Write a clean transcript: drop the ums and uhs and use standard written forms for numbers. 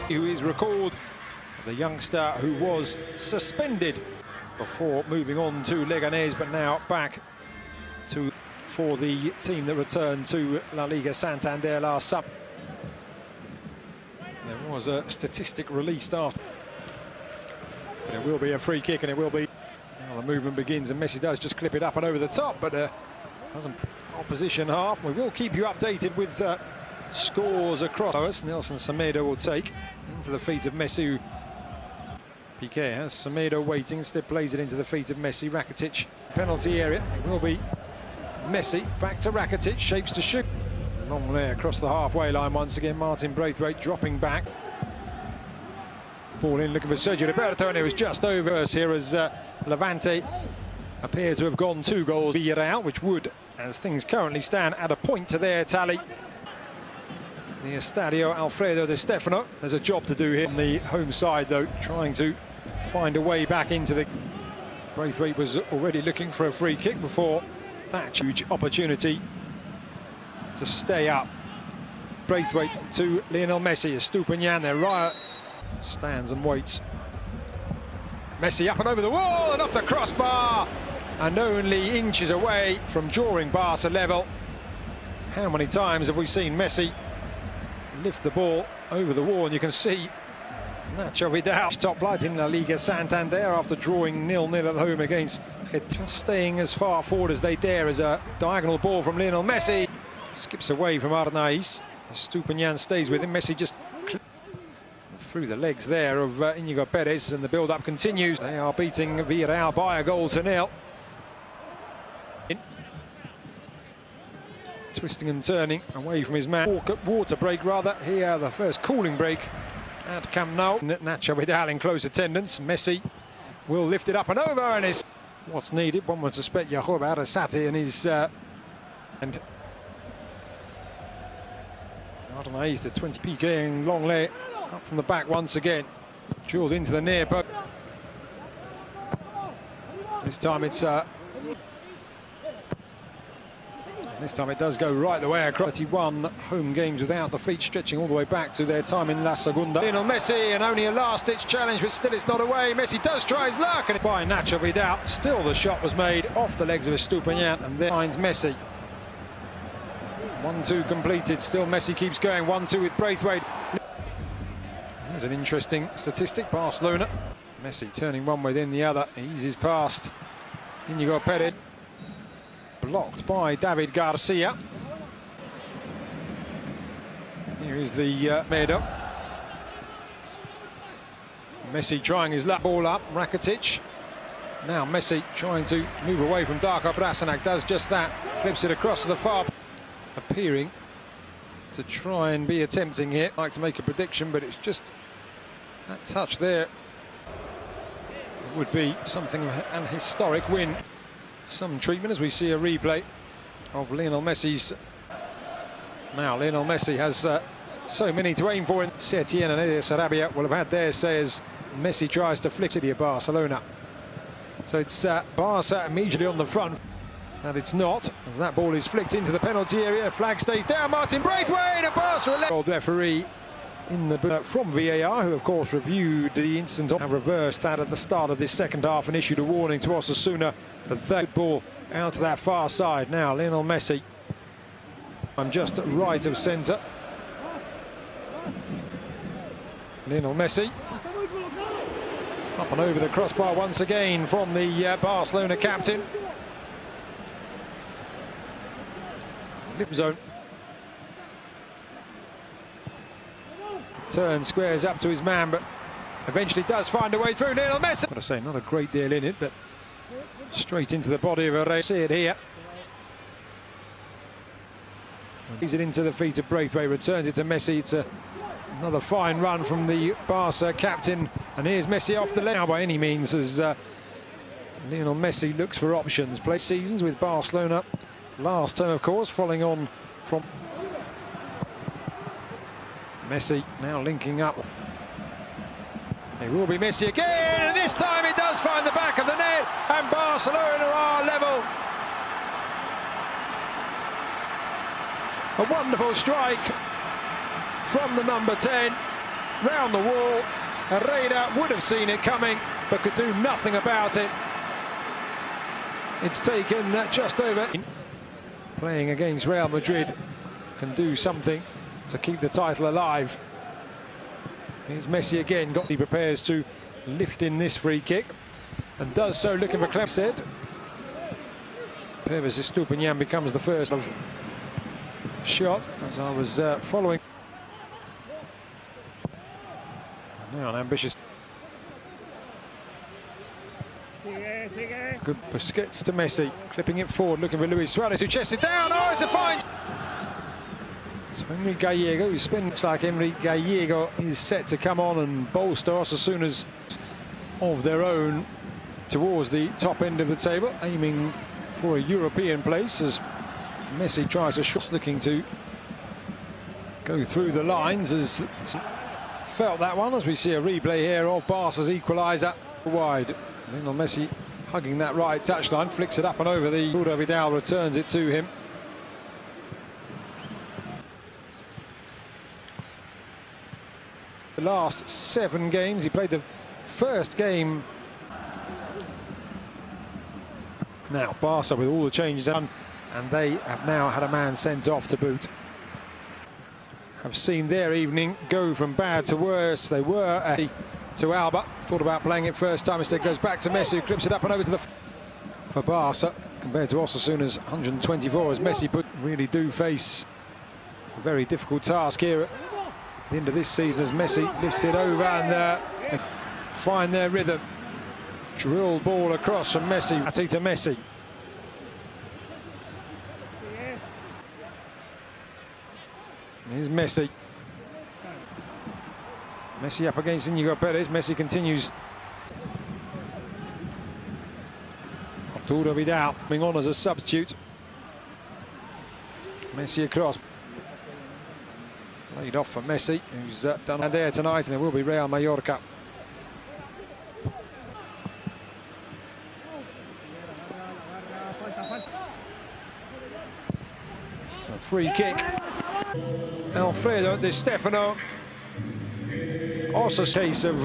Who is recalled, the youngster who was suspended before moving on to Leganés, but now back for the team that returned to La Liga Santander last summer. There was a statistic released after, but it will be a free kick, and it will be. Well, the movement begins, and Messi does just clip it up and over the top, but doesn't opposition half. We will keep you updated with scores across us. Nelson Semedo will take into the feet of Messi. Piqué has Semedo waiting, instead plays it into the feet of Messi. Rakitic, penalty area. It will be Messi, back to Rakitic, shapes to shoot. Long there across the halfway line once again. Martin Braithwaite dropping back. Ball in, looking for Sergio Roberto, and it was just over here as Levante appear to have gone 2 goals Villarreal, which would, as things currently stand, add a point to their tally. The Estadio Alfredo Di Stefano. There's a job to do here on the home side, though, trying to find a way back into the... Braithwaite was already looking for a free kick before that huge opportunity to stay up. Braithwaite to Lionel Messi. Estupinian there. Raya stands and waits. Messi up and over the wall and off the crossbar, and only inches away from drawing Barca level. How many times have we seen Messi lift the ball over the wall? And you can see Nacho Vidal, top flight in La Liga Santander, after drawing 0-0 at home against Getafe, staying as far forward as they dare, as a diagonal ball from Lionel Messi. Skips away from Arnaiz. Estupinian stays with him. Messi just through the legs there of Inigo Perez, and the build-up continues. They are beating Villarreal by a goal to 0. Twisting and turning away from his man. Water break rather here, the first cooling break at Camp Nou. Nacho Vidal in close attendance. Messi will lift it up and over, and is what's needed. One would suspect Yahoub Arasati and his and Arnaiz, the 20 Piqué and Longley up from the back once again. Drilled into the near post. This time it's this time it does go right the way across. 31 home games without defeat, stretching all the way back to their time in La Segunda. Lionel Messi, and only a last-ditch challenge, but still it's not away. Messi does try his luck, and by Nacho Vidal. Still the shot was made off the legs of Estupinian, and then finds Messi. 1-2 completed. Still Messi keeps going. 1-2 with Braithwaite. There's an interesting statistic. Barcelona. Messi turning one way then the other. Eases past Inigo Perez. Blocked by David Garcia. Here is the made-up. Messi trying his lap, ball up. Rakitic. Now Messi trying to move away from Darko Brasanac. Does just that. Clips it across to the far. Appearing to try and be attempting here. I'd like to make a prediction, but it's just that touch there. It would be something of an historic win. Some treatment as we see a replay of Lionel Messi's. Now Lionel Messi has so many to aim for, and Setien and Eder Sarabia will have had their say as Messi tries to flick City of Barcelona. So it's Barca immediately on the front, and it's not, as that ball is flicked into the penalty area. Flag stays down. Martin Braithwaite, and Barca old referee in the from VAR, who of course reviewed the incident and reversed that at the start of this second half and issued a warning to Osasuna. The third ball out to that far side. Now Lionel Messi, I'm just right of centre. Lionel Messi up and over the crossbar once again from the Barcelona captain. Lip zone. Turns, squares up to his man, but eventually does find a way through. Lionel Messi. I've got to say, not a great deal in it, but straight into the body of a race. See it here. He's it into the feet of Braithwaite, returns it to Messi. It's another fine run from the Barca captain, and here's Messi off the left. Now by any means as Lionel Messi looks for options. Played seasons with Barcelona last term, of course, following on from Messi, now linking up. It will be Messi again, and this time it does find the back of the net, and Barcelona are level. A wonderful strike from the number 10, round the wall. Herrera would have seen it coming, but could do nothing about it. It's taken just over. Playing against Real Madrid can do something to keep the title alive. Here's Messi again. He prepares to lift in this free kick and does so looking for Clem. Said Pervis Estupiñán becomes the first of shot as I was following. Now an ambitious. It's good. Busquets to Messi, clipping it forward, looking for Luis Suarez, who chests it down. Oh, it's a fine. So Enrique Gallego, who looks like Enrique Gallego is set to come on and bolster Osasuna's of their own towards the top end of the table, aiming for a European place as Messi tries a shot, looking to go through the lines. As felt that one, as we see a replay here of Barca's equaliser wide. Lionel Messi hugging that right touchline, flicks it up and over. The Arturo Vidal returns it to him. The last 7 games, he played the first game. Now Barca, with all the changes done, and they have now had a man sent off to boot, have seen their evening go from bad to worse. They were to Alba, thought about playing it first time, instead goes back to Messi, who clips it up and over to the for Barca, compared to Osasuna's 124, as Messi really do face a very difficult task here at the end of this season, as Messi lifts it over and find their rhythm. Drill ball across from Messi to Messi. Here's Messi. Messi up against Inigo Perez. Messi continues. Arturo Vidal coming on as a substitute. Messi across. Laid off for Messi, who's done there tonight, and it will be Real Mallorca. A free kick. Alfredo Di Stefano. Also case of